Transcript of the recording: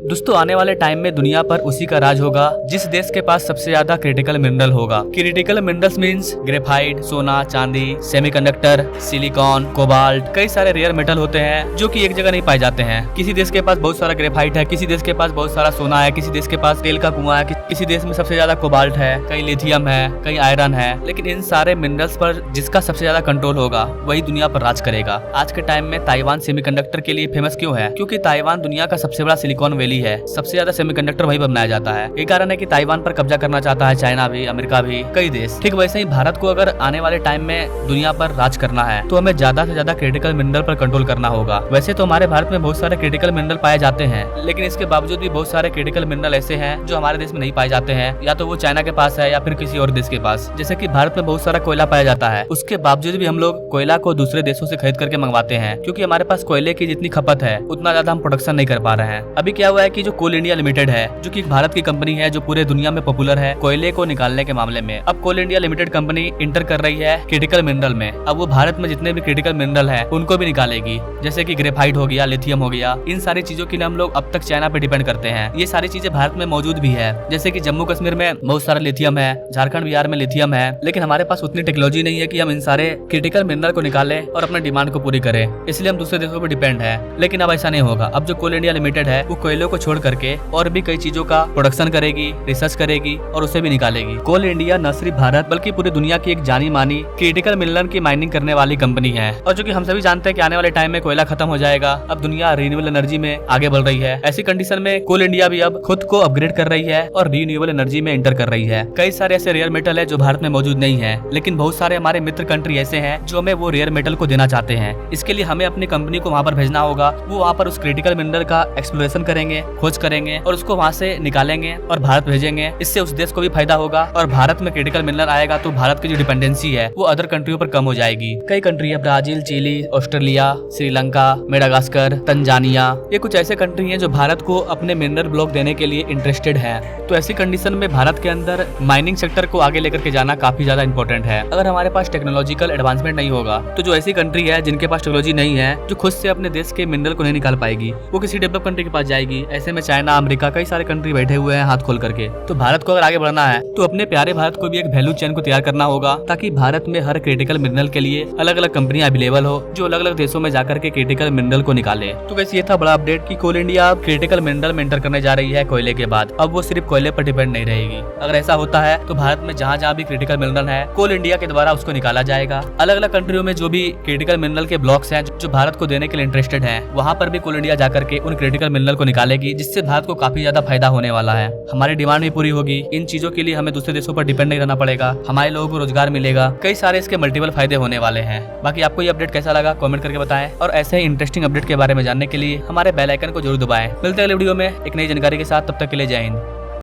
दोस्तों आने वाले टाइम में दुनिया पर उसी का राज होगा जिस देश के पास सबसे ज्यादा क्रिटिकल मिनरल होगा। क्रिटिकल मिनरल्स मींस ग्रेफाइट, सोना, चांदी, सेमीकंडक्टर, सिलिकॉन, कोबाल्ट, कई सारे रेयर मेटल होते हैं जो कि एक जगह नहीं पाए जाते हैं। किसी देश के पास बहुत सारा ग्रेफाइट है, किसी देश के पास बहुत सारा सोना है, किसी देश के पास तेल का कुआं है, किसी देश में सबसे ज्यादा कोबाल्ट है, कहीं लिथियम है, कहीं आयरन है। लेकिन इन सारे मिनरल्स पर जिसका सबसे ज्यादा कंट्रोल होगा वही दुनिया पर राज करेगा। आज के टाइम में ताइवान सेमीकंडक्टर के लिए फेमस क्यों है? क्योंकि ताइवान दुनिया का सबसे बड़ा सिलिकॉन वैली है। सबसे ज्यादा सेमीकंडक्टर वहीं पर बनाया जाता है। ये कारण है कि ताइवान पर कब्जा करना चाहता है चाइना भी, अमेरिका भी, कई देश। ठीक वैसे ही भारत को अगर आने वाले टाइम में दुनिया पर राज करना है तो हमें ज्यादा से ज्यादा क्रिटिकल मिनरल पर कंट्रोल करना होगा। वैसे तो हमारे भारत में बहुत सारे क्रिटिकल मिनरल पाए जाते हैं, लेकिन इसके बावजूद भी बहुत सारे क्रिटिकल मिनरल ऐसे हैं जो हमारे देश में नहीं पाए जाते हैं, या तो वो चाइना के पास है या फिर किसी और देश के पास। जैसे कि भारत में बहुत सारा कोयला पाया जाता है, उसके बावजूद भी हम लोग कोयला को दूसरे देशों से खरीद करके मंगवाते हैं, क्योंकि हमारे पास कोयले की जितनी खपत है उतना ज्यादा हम प्रोडक्शन नहीं कर पा रहे हैं। अभी क्या हुआ है कि जो कोल इंडिया लिमिटेड है, जो कि भारत की कंपनी है, जो पूरे दुनिया में पॉपुलर है कोयले को निकालने के मामले में, अब कोल इंडिया लिमिटेड कंपनी इंटर कर रही है क्रिटिकल मिनरल में। अब वो भारत में जितने भी क्रिटिकल मिनरल है उनको भी निकालेगी, जैसे कि ग्रेफाइट हो गया, लिथियम हो गया। इन सारी चीजों के लिए हम लोग अब तक चाइना पे डिपेंड करते हैं। ये सारी चीजें भारत में मौजूद भी है, जैसे कि जम्मू कश्मीर में बहुत सारा लिथियम है, झारखंड बिहार में लिथियम है, लेकिन हमारे पास उतनी टेक्नोलॉजी नहीं है कि हम इन सारे क्रिटिकल मिनरल को निकालें और अपने डिमांड को पूरी करें। इसलिए हम दूसरे देशों पर डिपेंड है। लेकिन अब ऐसा नहीं होगा। अब जो कोल इंडिया लिमिटेड है वो कोयलों को छोड़ करके और भी कई चीजों का प्रोडक्शन करेगी, रिसर्च करेगी और उसे भी निकालेगी। कोल इंडिया न सिर्फ भारत बल्कि पूरी दुनिया की एक जानी मानी क्रिटिकल मिनरल की माइनिंग करने वाली कंपनी है। और जो कि हम सभी जानते हैं कि आने वाले टाइम में कोयला खत्म हो जाएगा। अब दुनिया रिन्यूएबल एनर्जी में आगे बढ़ रही है। ऐसी कंडीशन में कोल इंडिया भी अब खुद को अपग्रेड कर रही है और रिन्यूएबल एनर्जी में एंटर कर रही है। कई सारे ऐसे रेयर मेटल है जो भारत में मौजूद नहीं है, लेकिन बहुत सारे हमारे मित्र कंट्री ऐसे हैं जो हमें वो रेयर मेटल को देना चाहते हैं। इसके लिए हमें अपनी कंपनी को वहाँ पर भेजना होगा। वो वहाँ पर उस क्रिटिकल मिनरल का एक्सप्लोरेशन करेंगे, खोज करेंगे और उसको वहाँ से निकालेंगे और भारत भेजेंगे। इससे उस देश को भी फायदा होगा और भारत में क्रिटिकल मिनरल आएगा तो भारत की जो डिपेंडेंसी है वो अदर कंट्रियों पर कम हो जाएगी। कई कंट्री है, Brazil, Chile, Australia, Sri Lanka, Madagascar, Tanzania, ये कुछ ऐसे कंट्री हैं जो भारत को अपने मिनरल ब्लॉक देने के लिए इंटरेस्टेड है। तो ऐसी कंडीशन में भारत के अंदर माइनिंग सेक्टर को आगे लेकर के जाना काफी ज्यादा इंपॉर्टेंट है। अगर हमारे पास टेक्नोलॉजिकल एडवांसमेंट नहीं होगा तो जो ऐसी कंट्री है जिनके पास टेक्नोलॉजी नहीं है, जो खुद से अपने देश के मिनरल को नहीं निकाल पाएगी, वो किसी डेवलप कंट्री के पास जाएगी। ऐसे में चाइना, अमेरिका, कई सारे कंट्री बैठे हुए हैं हाथ खोल करके। तो भारत को अगर आगे बढ़ना है तो अपने प्यारे भारत को भी एक वैल्यू चेन को तैयार करना होगा, ताकि भारत में हर क्रिटिकल मिनरल के लिए अलग अलग कंपनियां अवेलेबल हो जो अलग अलग देशों में जाकर के क्रिटिकल मिनरल को निकाले। तो वैसे ये था बड़ा अपडेट कि कोल इंडिया क्रिटिकल मिनरल में एंटर करने जा रही है कोयले के बाद। अब वो सिर्फ कोयले पर डिपेंड नहीं रहेगी। अगर ऐसा होता है तो भारत में जहाँ जहाँ भी क्रिटिकल मिनरल है कोल इंडिया के द्वारा उसको निकाला जाएगा। अलग अलग कंट्रियों में जो भी क्रिटिकल मिनरल के ब्लॉक्स हैं जो भारत को देने के लिए इंटरेस्टेड है, वहाँ पर भी कोल इंडिया जाकर के उन क्रिटिकल मिनरल को निकालेगी, जिससे भारत को काफी ज्यादा फायदा होने वाला है। हमारी डिमांड भी पूरी होगी। इन चीजों के लिए हमें दूसरे देशों पर डिपेंड नहीं रहना पड़ेगा। हमारे लोगों को रोजगार मिलेगा। कई सारे इसके मल्टीपल फायदे होने वाले हैं। बाकी आपको ये अपडेट कैसा लगा कमेंट करके बताएं, और ऐसे ही इंटरेस्टिंग अपडेट के बारे में जानने के लिए हमारे बेल आइकन को जरूर दबाएं। मिलते हैं अगले वीडियो में एक नई जानकारी के साथ। तब तक के लिए जय हिंद।